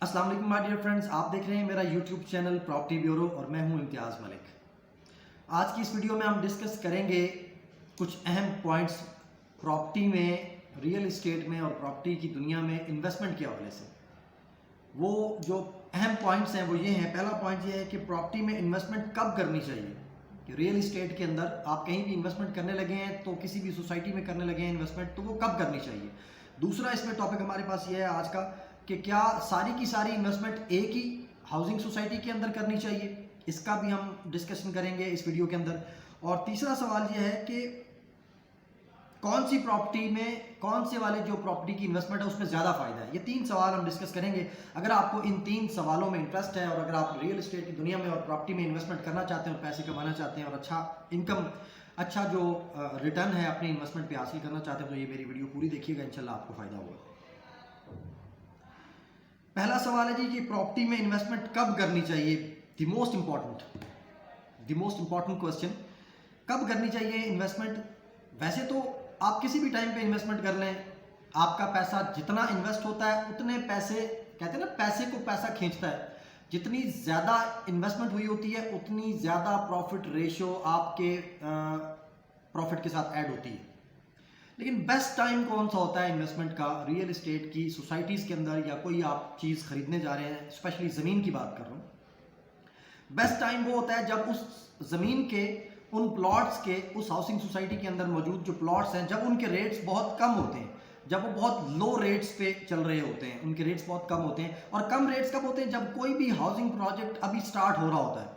अस्सलाम वालेकुम my dear friends, आप देख रहे हैं मेरा यूट्यूब चैनल प्रॉपर्टी ब्यूरो और मैं हूं इम्तियाज़ मलिक। आज की इस वीडियो में हम डिस्कस करेंगे कुछ अहम पॉइंट्स प्रॉपर्टी में, रियल इस्टेट में और प्रॉपर्टी की दुनिया में इन्वेस्टमेंट के हवाले से। वो जो अहम पॉइंट्स हैं वो ये हैं। पहला पॉइंट ये है कि प्रॉपर्टी में इन्वेस्टमेंट कब करनी चाहिए। कि रियल इस्टेट के अंदर आप कहीं भी इन्वेस्टमेंट करने लगे हैं, तो किसी भी सोसाइटी में करने लगे हैं इन्वेस्टमेंट, तो वो कब करनी चाहिए। दूसरा इसमें टॉपिक हमारे पास ये है आज का कि क्या सारी की सारी इन्वेस्टमेंट एक ही हाउसिंग सोसाइटी के अंदर करनी चाहिए, इसका भी हम डिस्कशन करेंगे इस वीडियो के अंदर। और तीसरा सवाल ये है कि कौन सी प्रॉपर्टी में, कौन से वाले जो प्रॉपर्टी की इन्वेस्टमेंट है उसमें ज़्यादा फायदा है। ये तीन सवाल हम डिस्कस करेंगे। अगर आपको इन तीन सवालों में इंटरेस्ट है और अगर आप रियल एस्टेट की दुनिया में और प्रॉपर्टी में इन्वेस्टमेंट करना चाहते हैं और पैसे कमाना चाहते हैं और अच्छा इनकम, अच्छा जो रिटर्न है अपनी इन्वेस्टमेंट पे हासिल करना चाहते हैं, तो ये मेरी वीडियो पूरी देखिएगा, इंशाल्लाह आपको फ़ायदा होगा। पहला सवाल है जी कि प्रॉपर्टी में इन्वेस्टमेंट कब करनी चाहिए। द मोस्ट इंपॉर्टेंट क्वेश्चन, कब करनी चाहिए इन्वेस्टमेंट। वैसे तो आप किसी भी टाइम पे इन्वेस्टमेंट कर लें, आपका पैसा जितना इन्वेस्ट होता है उतने पैसे, कहते हैं ना पैसे को पैसा खींचता है। जितनी ज़्यादा इन्वेस्टमेंट हुई होती है उतनी ज़्यादा प्रॉफिट रेशियो आपके प्रॉफिट के साथ ऐड होती है। लेकिन बेस्ट टाइम कौन सा होता है इन्वेस्टमेंट का रियल एस्टेट की सोसाइटीज़ के अंदर, या कोई आप चीज़ खरीदने जा रहे हैं, स्पेशली ज़मीन की बात कर रहा हूँ। बेस्ट टाइम वो होता है जब उस ज़मीन के, उन प्लॉट्स के, उस हाउसिंग सोसाइटी के अंदर मौजूद जो प्लॉट्स हैं, जब उनके रेट्स बहुत कम होते हैं, जब वो बहुत लो रेट्स पे चल रहे होते हैं, उनके रेट्स बहुत कम होते हैं। और कम रेट्स कब होते हैं? जब कोई भी हाउसिंग प्रोजेक्ट अभी स्टार्ट हो रहा होता है,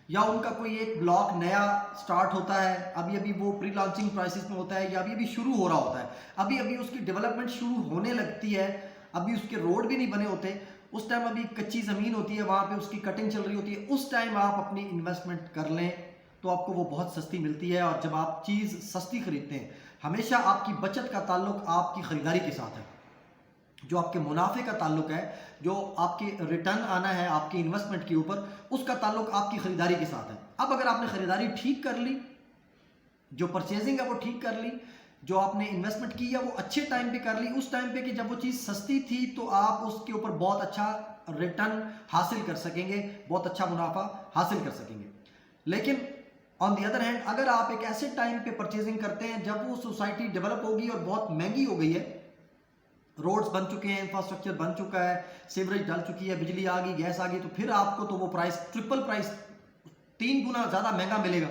या उनका कोई एक ब्लॉक नया स्टार्ट होता है, अभी अभी वो प्री लॉन्चिंग प्राइसेस में होता है, या अभी अभी शुरू हो रहा होता है, अभी अभी उसकी डेवलपमेंट शुरू होने लगती है, अभी उसके रोड भी नहीं बने होते, उस टाइम अभी कच्ची ज़मीन होती है, वहाँ पे उसकी कटिंग चल रही होती है। उस टाइम आप अपनी इन्वेस्टमेंट कर लें तो आपको वो बहुत सस्ती मिलती है। और जब आप चीज़ सस्ती खरीदते हैं, हमेशा आपकी बचत का ताल्लुक आपकी ख़रीदारी के साथ है। जो आपके मुनाफे का ताल्लुक है, जो आपके रिटर्न आना है आपकी इन्वेस्टमेंट के ऊपर, उसका ताल्लुक आपकी ख़रीदारी के साथ है। अब अगर आपने ख़रीदारी ठीक कर ली, जो परचेजिंग है वो ठीक कर ली, जो आपने इन्वेस्टमेंट की है वो अच्छे टाइम पे कर ली, उस टाइम पे कि जब वो चीज़ सस्ती थी, तो आप उसके ऊपर बहुत अच्छा रिटर्न हासिल कर सकेंगे, बहुत अच्छा मुनाफा हासिल कर सकेंगे। लेकिन ऑन दी अदर हैंड, अगर आप एक ऐसे टाइम पे परचेजिंग करते हैं जब वो सोसाइटी डेवलप होगी और बहुत महंगी हो गई है, रोड्स बन चुके हैं, इंफ्रास्ट्रक्चर बन चुका है, सीवरेज डल चुकी है, बिजली आ गई, गैस आ गई, तो फिर आपको तो वो प्राइस, ट्रिपल प्राइस, 3 गुना ज़्यादा महंगा मिलेगा।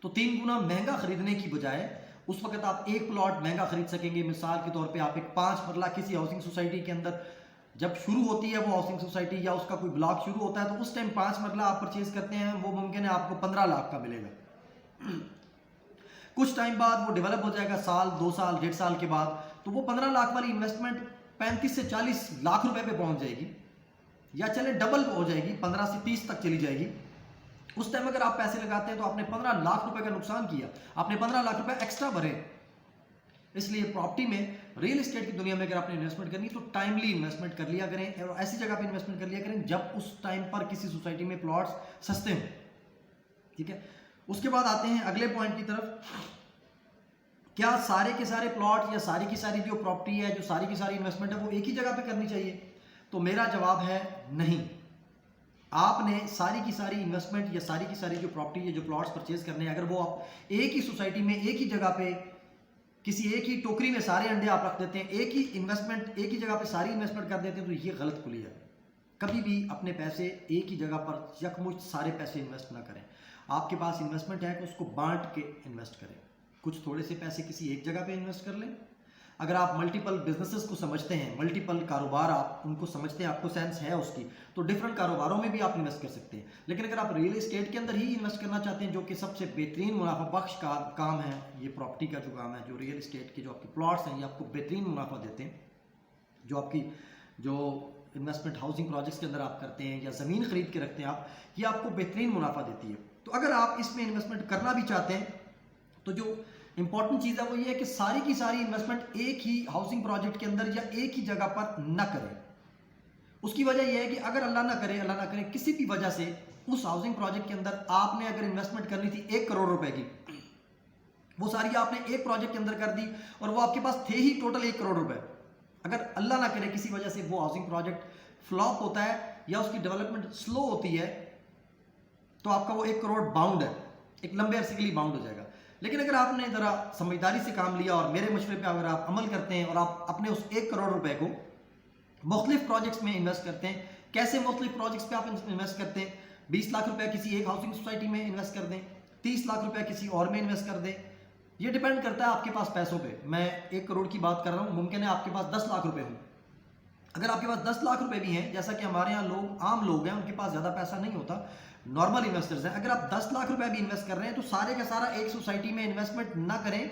तो 3 गुना महंगा खरीदने की बजाय उस वक्त आप एक प्लॉट महंगा खरीद सकेंगे। मिसाल के तौर पे आप एक 5 मरला किसी हाउसिंग सोसाइटी के अंदर, जब शुरू होती है वो हाउसिंग सोसाइटी या उसका कोई ब्लॉक शुरू होता है, तो उस टाइम 5 मरला आप परचेज करते हैं, वो मुमकिन है आपको 15 लाख का मिलेगा। कुछ टाइम बाद वो डेवलप हो जाएगा, साल, 2 साल, 1.5 साल के बाद, तो वो 15 लाख वाली इन्वेस्टमेंट 35 से 40 लाख रुपए पे पहुंच जाएगी, या चले डबल हो जाएगी, 15 से 30 तक चली जाएगी। उस टाइम अगर आप पैसे लगाते हैं तो आपने 15 लाख रुपए का नुकसान किया, आपने 15 लाख रुपए एक्स्ट्रा भरे। इसलिए प्रॉपर्टी में, रियल एस्टेट की दुनिया में अगर आपने इन्वेस्टमेंट करनी तो टाइमली इन्वेस्टमेंट कर लिया करें, और ऐसी जगह पे इन्वेस्टमेंट कर लिया करें जब उस टाइम पर किसी सोसाइटी में प्लॉट्स सस्ते हों। ठीक है, उसके बाद आते हैं अगले पॉइंट की तरफ। क्या सारे के सारे प्लॉट या सारी की सारी जो प्रॉपर्टी है, जो सारी की सारी इन्वेस्टमेंट है, वो एक ही जगह पे करनी चाहिए? तो मेरा जवाब है नहीं। आपने सारी की सारी इन्वेस्टमेंट या सारी की सारी जो प्रॉपर्टी या जो प्लॉट्स परचेज करने हैं, अगर वो आप एक ही सोसाइटी में, एक ही जगह पे, किसी एक ही टोकरी में सारे अंडे आप रख देते हैं, एक ही इन्वेस्टमेंट, एक ही जगह पे सारी इन्वेस्टमेंट कर देते हैं, तो ये गलत खुली है। कभी भी अपने पैसे एक ही जगह पर यकमुश्त सारे पैसे इन्वेस्ट ना करें। आपके पास इन्वेस्टमेंट है तो उसको बांट के इन्वेस्ट करें। कुछ थोड़े से पैसे किसी एक जगह पे इन्वेस्ट कर लें। अगर आप मल्टीपल बिजनेसेस को समझते हैं, मल्टीपल कारोबार आप उनको समझते हैं, आपको सेंस है उसकी, तो डिफरेंट कारोबारों में भी आप इन्वेस्ट कर सकते हैं। लेकिन अगर आप रियल एस्टेट के अंदर ही इन्वेस्ट करना चाहते हैं, जो कि सबसे बेहतरीन मुनाफा बख्श का काम है, ये प्रॉपर्टी का जो काम है, जो रियल एस्टेट के जो आपके प्लॉट्स हैं, ये आपको बेहतरीन मुनाफा देते हैं। जो आपकी जो इन्वेस्टमेंट हाउसिंग प्रोजेक्ट्स के अंदर आप करते हैं, या ज़मीन खरीद के रखते हैं आप, ये आपको बेहतरीन मुनाफा देती है। तो अगर आप इसमें इन्वेस्टमेंट करना भी चाहते हैं, तो जो इंपॉर्टेंट चीज़ है वो ये है कि सारी की सारी इन्वेस्टमेंट एक ही हाउसिंग प्रोजेक्ट के अंदर या एक ही जगह पर न करें। उसकी वजह यह है कि अगर अल्लाह ना करे किसी भी वजह से उस हाउसिंग प्रोजेक्ट के अंदर आपने अगर इन्वेस्टमेंट करनी थी 1 करोड़ रुपए की, वो सारी आपने एक प्रोजेक्ट के अंदर कर दी, और वो आपके पास थे ही टोटल 1 करोड़ रुपए। अगर अल्लाह ना करे किसी वजह से वो हाउसिंग प्रोजेक्ट फ्लॉप होता है या उसकी डेवलपमेंट स्लो होती है तो आपका वो 1 करोड़ बाउंड है, एक लंबे अरसे के लिए बाउंड हो जाएगा। लेकिन अगर आपने ज़रा समझदारी से काम लिया और मेरे मशवरे पे अगर आप अमल करते हैं और आप अपने उस 1 करोड़ रुपए को मुख्तलिफ प्रोजेक्ट्स में इन्वेस्ट करते हैं, कैसे मुख्तलिफ प्रोजेक्ट्स पे आप इन्वेस्ट करते हैं, 20 लाख रुपया किसी एक हाउसिंग सोसाइटी में इन्वेस्ट कर दें, 30 लाख रुपया किसी और में इन्वेस्ट कर दें, ये डिपेंड करता है आपके पास पैसों पे। मैं 1 करोड़ की बात कर रहा हूँ, मुमकिन है आपके पास 10 लाख रुपए हों। अगर आपके पास 10 लाख रुपए भी हैं, जैसा कि हमारे यहाँ लोग आम लोग हैं, उनके पास ज़्यादा पैसा नहीं होता, नॉर्मल इन्वेस्टर्स हैं, अगर आप 10 लाख रुपए भी इन्वेस्ट कर रहे हैं तो सारे का सारा एक सोसाइटी में इन्वेस्टमेंट ना करें,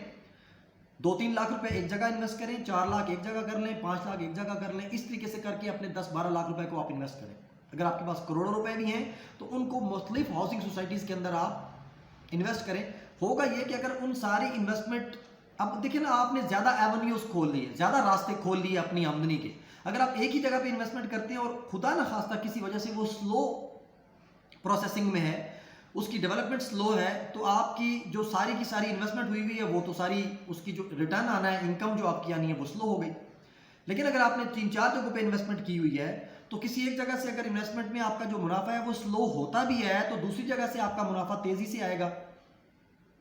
2-3 लाख रुपए एक जगह इन्वेस्ट करें, 4 लाख एक जगह कर लें, 5 लाख एक जगह कर लें, इस तरीके से करके अपने 10-12 लाख रुपए को आप इन्वेस्ट करें। अगर आपके पास करोड़ों रुपए भी हैं तो उनको मुख्तलिफ हाउसिंग सोसाइटीज़ के अंदर आप इन्वेस्ट करें। होगा ये कि अगर उन सारी इन्वेस्टमेंट, अब देखिए ना, आपने ज़्यादा एवेन्यूज़ खोल लिए, ज़्यादा रास्ते खोल लिए अपनी आमदनी के। अगर आप एक ही जगह पे इन्वेस्टमेंट करते हैं और खुदा ना खास्ता किसी वजह से वो स्लो प्रोसेसिंग में है, उसकी डेवलपमेंट स्लो है, तो आपकी जो सारी की सारी इन्वेस्टमेंट हुई हुई है वो तो सारी, उसकी जो रिटर्न आना है, इनकम जो आपकी आनी है वो स्लो हो गई। लेकिन अगर आपने 3-4 जगहों पे इन्वेस्टमेंट की हुई है तो किसी एक जगह से अगर इन्वेस्टमेंट में आपका जो मुनाफा है वो स्लो होता भी है तो दूसरी जगह से आपका मुनाफा तेजी से आएगा,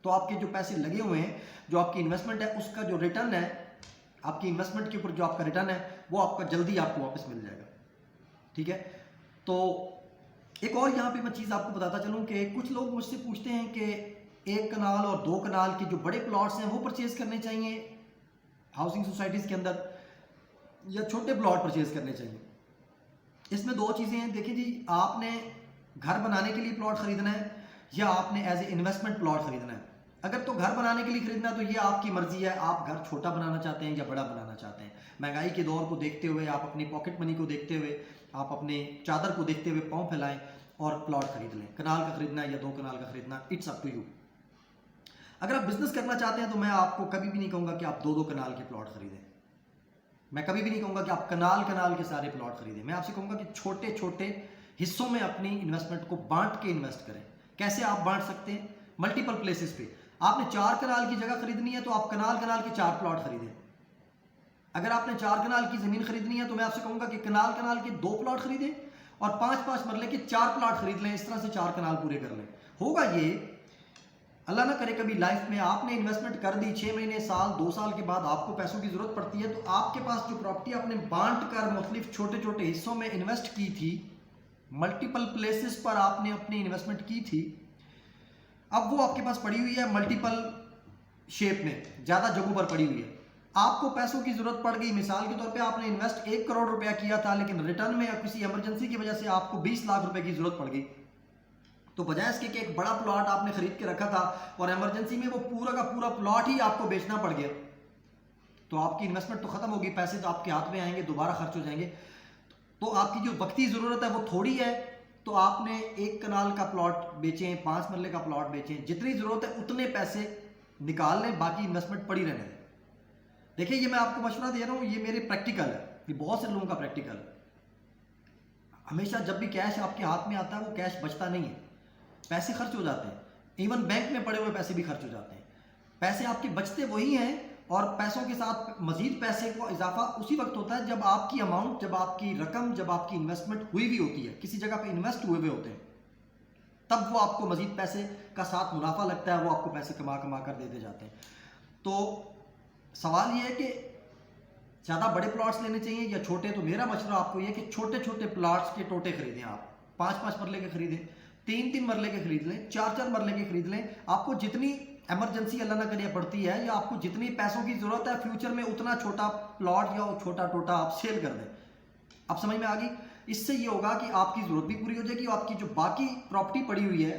तो आपके जो पैसे लगे हुए हैं, जो आपकी इन्वेस्टमेंट है, उसका जो रिटर्न है, आपकी इन्वेस्टमेंट के ऊपर जो आपका रिटर्न है वो आपका जल्दी आपको वापस मिल जाएगा। ठीक है, तो एक और यहाँ पे मैं चीज़ आपको बताता चलूँ कि कुछ लोग मुझसे पूछते हैं कि 1 कनाल और 2 कनाल के जो बड़े प्लॉट्स हैं वो परचेज करने चाहिए हाउसिंग सोसाइटीज़ के अंदर या छोटे प्लॉट परचेज करने चाहिए। इसमें 2 चीज़ें हैं। देखिए जी, आपने घर बनाने के लिए प्लॉट खरीदना है या आपने एज ए इन्वेस्टमेंट प्लॉट खरीदना है। अगर तो घर बनाने के लिए खरीदना है तो ये आपकी मर्जी है, आप घर छोटा बनाना चाहते हैं या बड़ा बनाना चाहते हैं। महंगाई के दौर को देखते हुए, आप अपनी पॉकेट मनी को देखते हुए, आप अपने चादर को देखते हुए पाँव फैलाएं और प्लॉट खरीद लें। कनाल का खरीदना है या 2 कनाल का खरीदना, इट्स अप टू यू। अगर आप बिजनेस करना चाहते हैं तो मैं आपको कभी भी नहीं कहूँगा कि आप 2-2 कनाल के प्लॉट खरीदें। मैं कभी भी नहीं कहूँगा कि आप कनाल कनाल के सारे प्लॉट खरीदें। मैं आपसे कहूँगा कि छोटे छोटे हिस्सों में अपनी इन्वेस्टमेंट को बांट के इन्वेस्ट करें। कैसे आप बांट सकते हैं? मल्टीपल प्लेसेस पे। आपने 4 कनाल की जगह खरीदनी है तो आप कनाल कनाल के 4 प्लॉट खरीदें। अगर आपने 4 कनाल की ज़मीन खरीदनी है तो मैं आपसे कहूँगा कि कनाल कनाल के 2 प्लॉट खरीदें और 5-5 मरले के 4 प्लॉट खरीद लें। इस तरह से 4 कनाल पूरे कर लें। होगा ये, अल्लाह ना करे कभी लाइफ में आपने इन्वेस्टमेंट कर दी, 6 महीने, साल, 2 साल के बाद आपको पैसों की ज़रूरत पड़ती है तो आपके पास जो प्रॉपर्टी आपने बांट कर मुख्तलिफ छोटे छोटे हिस्सों में इन्वेस्ट की थी, मल्टीपल प्लेसेस पर आपने अपनी इन्वेस्टमेंट की थी, अब वो आपके पास पड़ी हुई है मल्टीपल शेप में, ज़्यादा जगहों पर पड़ी हुई है। आपको पैसों की ज़रूरत पड़ गई, मिसाल के तौर पे आपने इन्वेस्ट 1 करोड़ रुपया किया था लेकिन रिटर्न में या किसी इमरजेंसी की वजह से आपको 20 लाख रुपए की ज़रूरत पड़ गई, तो बजाय इसके कि एक बड़ा प्लॉट आपने खरीद के रखा था और इमरजेंसी में वो पूरा का पूरा प्लॉट ही आपको बेचना पड़ गया, तो आपकी इन्वेस्टमेंट तो खत्म होगी, पैसे तो आपके हाथ में आएंगे, दोबारा खर्च हो जाएंगे। तो आपकी जो वक्ती ज़रूरत है वो थोड़ी है, तो आपने 1 कनाल का प्लॉट बेचें, 5 मरले का प्लॉट बेचें, जितनी ज़रूरत है उतने पैसे निकाल लें, बाकी इन्वेस्टमेंट पड़ी रहने दें। देखिए, ये मैं आपको मशवरा दे रहा हूँ, ये मेरे प्रैक्टिकल है, ये बहुत से लोगों का प्रैक्टिकल है। हमेशा जब भी कैश आपके हाथ में आता है वो कैश बचता नहीं है, पैसे खर्च हो जाते हैं, इवन बैंक में पड़े हुए पैसे भी खर्च हो जाते हैं। पैसे आपके बचते वही हैं और पैसों के साथ मजीद पैसे को इजाफा उसी वक्त होता है जब आपकी अमाउंट, जब आपकी रकम, जब आपकी इन्वेस्टमेंट हुई भी होती है, किसी जगह पे इन्वेस्ट हुए हुए होते हैं, तब वो आपको मजीद पैसे का साथ मुनाफा लगता है, वो आपको पैसे कमा कमा कर देते जाते हैं। तो सवाल ये है कि ज़्यादा बड़े प्लॉट्स लेने चाहिए या छोटे, तो मेरा मशवरा आपको ये कि छोटे छोटे प्लॉट्स के टोटे खरीदें। आप 5-5 मरले के खरीदें, 3-3 मरले के खरीद लें, 4-4 मरले के खरीद लें। आपको जितनी इमरजेंसी अल्लाह ना करे पड़ती है या आपको जितनी पैसों की ज़रूरत है फ्यूचर में, उतना छोटा प्लॉट या छोटा टोटा आप सेल कर दें। अब समझ में आ गई? इससे ये होगा कि आपकी ज़रूरत भी पूरी हो जाएगी और आपकी जो बाकी प्रॉपर्टी पड़ी हुई है,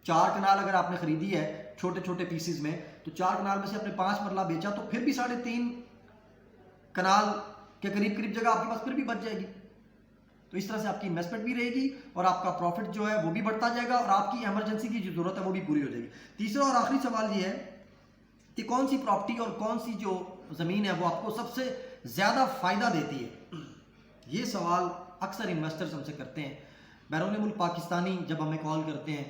4 कनाल अगर आपने खरीदी है छोटे छोटे पीसीज में, तो 4 कनाल में से आपने 5 मरला बेचा तो फिर भी 3.5 कनाल के करीब करीब जगह आपके पास फिर भी बच जाएगी। तो इस तरह से आपकी इन्वेस्टमेंट भी रहेगी और आपका प्रॉफिट जो है वो भी बढ़ता जाएगा और आपकी इमरजेंसी की जो जरूरत है वो भी पूरी हो जाएगी। तीसरा और आखिरी सवाल ये है कि कौन सी प्रॉपर्टी और कौन सी जो ज़मीन है वो आपको सबसे ज़्यादा फ़ायदा देती है? ये सवाल अक्सर इन्वेस्टर्स हमसे करते हैं। बैरून मुल्क पाकिस्तानी जब हमें कॉल करते हैं,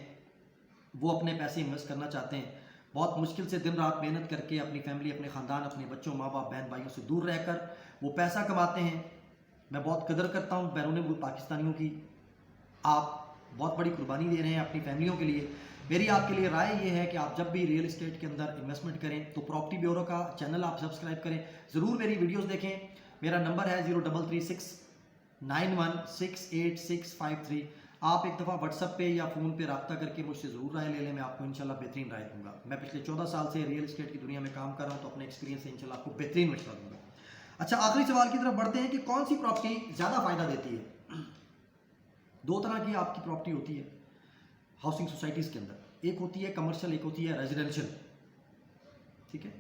वो अपने पैसे इन्वेस्ट करना चाहते हैं, बहुत मुश्किल से दिन रात मेहनत करके अपनी फैमिली, अपने ख़ानदान, अपने बच्चों, माँ बाप, बहन भाइयों से दूर रहकर वो पैसा कमाते हैं मैं बहुत कदर करता हूँ बैरून मुल्क पाकिस्तानियों की। आप बहुत बड़ी कुर्बानी दे रहे हैं अपनी फैमिलियों के लिए। मेरी आपके लिए राय ये है कि आप जब भी रियल एस्टेट के अंदर इन्वेस्टमेंट करें तो प्रॉपर्टी ब्यूरो का चैनल आप सब्सक्राइब करें, ज़रूर मेरी वीडियोस देखें। मेरा नंबर है 0336916863। आप एक दफ़ा व्हाट्सएप पे या फ़ोन पे रब्ता करके मुझसे ज़रूर राय ले लें, मैं आपको इंशाल्लाह बेहतरीन राय दूंगा। मैं पिछले 14 साल से रियल एस्टेट की दुनिया में काम कर रहा हूँ, तो अपने एक्सपीरियंस से इंशाल्लाह आपको बेहतरीन मशवरा दूंगा। अच्छा, आखिरी सवाल की तरफ बढ़ते हैं कि कौन सी प्रॉपर्टी ज़्यादा फ़ायदा देती है। दो तरह की आपकी प्रॉपर्टी होती है हाउसिंग सोसाइटीज़ के अंदर, एक होती है कमर्शियल, एक होती है रेजिडेंशियल। ठीक है,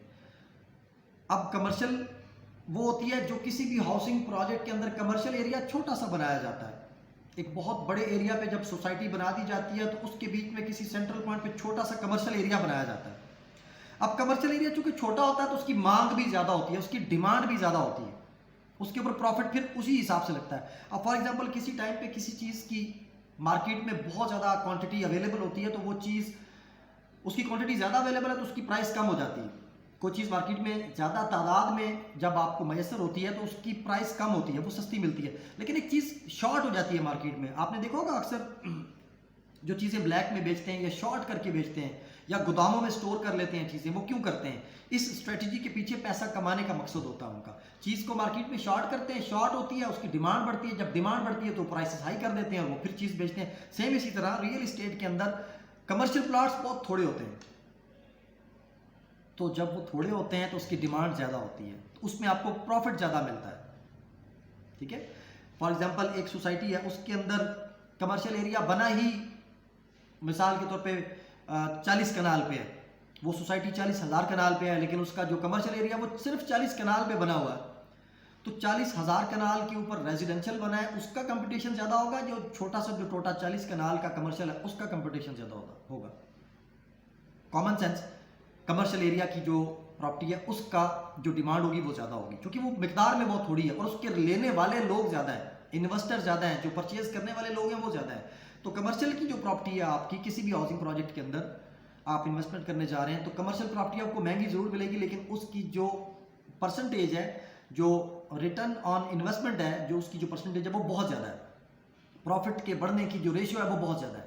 अब कमर्शियल वो होती है जो किसी भी हाउसिंग प्रोजेक्ट के अंदर कमर्शियल एरिया छोटा सा बनाया जाता है। एक बहुत बड़े एरिया पे जब सोसाइटी बना दी जाती है तो उसके बीच में किसी सेंट्रल पॉइंट पे छोटा सा कमर्शियल एरिया बनाया जाता है। अब कमर्शियल एरिया चूंकि छोटा होता है तो उसकी मांग भी ज़्यादा होती है, उसकी डिमांड भी ज़्यादा होती है, उसके ऊपर प्रॉफिट फिर उसी हिसाब से लगता है। अब फॉर एग्जांपल किसी टाइम पे किसी चीज़ की मार्केट में बहुत ज़्यादा क्वांटिटी अवेलेबल होती है, तो वो चीज़ उसकी क्वांटिटी ज़्यादा अवेलेबल है तो उसकी प्राइस कम हो जाती है। कोई चीज़ मार्केट में ज़्यादा तादाद में जब आपको मैसर होती है तो उसकी प्राइस कम होती है, वो सस्ती मिलती है। लेकिन एक चीज़ शॉर्ट हो जाती है मार्केट में, आपने देखा होगा अक्सर जो चीज़ें ब्लैक में बेचते हैं या शॉर्ट करके बेचते हैं या गोदामों में स्टोर कर लेते हैं चीज़ें, वो क्यों करते हैं? इस स्ट्रेटजी के पीछे पैसा कमाने का मकसद होता है उनका। चीज़ को मार्केट में शॉर्ट करते हैं, शॉर्ट होती है, उसकी डिमांड बढ़ती है, जब डिमांड बढ़ती है तो प्राइसेस हाई कर देते हैं और वो फिर चीज़ बेचते हैं। सेम इसी तरह रियल इस्टेट के अंदर कमर्शियल प्लॉट्स बहुत थोड़े होते हैं, तो जब वो थोड़े होते हैं तो उसकी डिमांड ज़्यादा होती है, तो उसमें आपको प्रॉफिट ज़्यादा मिलता है। ठीक है, फॉर एग्जांपल एक सोसाइटी है, उसके अंदर कमर्शियल एरिया बना ही मिसाल के तौर पे 40 कनाल पे है, वो सोसाइटी 40,000 कनाल पे है, लेकिन उसका जो कमर्शियल एरिया वो सिर्फ 40 कनाल पे बना हुआ है, तो 40,000 कनाल के ऊपर रेजिडेंशियल बना है, उसका कंपटीशन ज़्यादा होगा। जो छोटा सा जो टोटा 40 कनाल का कमर्शियल है उसका कंपटीशन ज़्यादा होगा। कॉमन सेंस, कमर्शियल एरिया की जो प्रॉपर्टी है उसका जो डिमांड होगी वो ज़्यादा होगी, क्योंकि वो मिकदार में बहुत थोड़ी है और उसके लेने वाले लोग ज़्यादा हैं, इन्वेस्टर ज़्यादा हैं, जो परचेज करने वाले लोग हैं वो ज़्यादा है। तो कमर्शियल की जो प्रॉपर्टी है आपकी किसी भी हाउसिंग प्रोजेक्ट के अंदर आप इन्वेस्टमेंट करने जा रहे हैं तो कमर्शियल प्रॉपर्टी आपको महंगी ज़रूर मिलेगी, लेकिन उसकी जो परसेंटेज है, जो रिटर्न ऑन इन्वेस्टमेंट है, जो उसकी जो परसेंटेज है वो बहुत ज़्यादा है। प्रॉफिट के बढ़ने की जो रेशियो है वो बहुत ज़्यादा है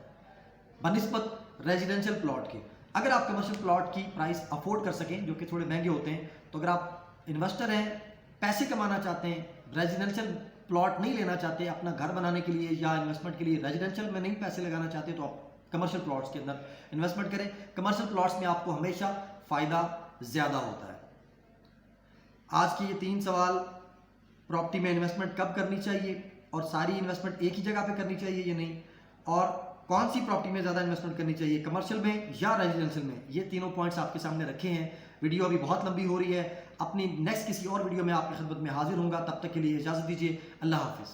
बनिस्बत रेजिडेंशियल प्लॉट के। अगर आप कमर्शियल प्लॉट की प्राइस अफोर्ड कर सकें, जो कि थोड़े महंगे होते हैं, तो अगर आप इन्वेस्टर हैं, पैसे कमाना चाहते हैं, रेजिडेंशियल प्लॉट नहीं लेना चाहते अपना घर बनाने के लिए या इन्वेस्टमेंट के लिए, रेजिडेंशियल में नहीं पैसे लगाना चाहते, तो आप कमर्शियल प्लॉट्स के अंदर इन्वेस्टमेंट करें। कमर्शियल प्लॉट्स में आपको हमेशा फ़ायदा ज़्यादा होता है। आज के ये 3 सवाल, प्रॉपर्टी में इन्वेस्टमेंट कब करनी चाहिए और सारी इन्वेस्टमेंट एक ही जगह पे करनी चाहिए या नहीं, और कौन सी प्रॉपर्टी में ज़्यादा इन्वेस्टमेंट करनी चाहिए, कमर्शियल में या रेजिडेंशियल में, ये तीनों पॉइंट्स आपके सामने रखे हैं। वीडियो अभी बहुत लंबी हो रही है, अपनी नेक्स्ट किसी और वीडियो में आपकी खिदमत में हाजिर होऊंगा, तब तक के लिए इजाज़त दीजिए। अल्लाह हाफिज़।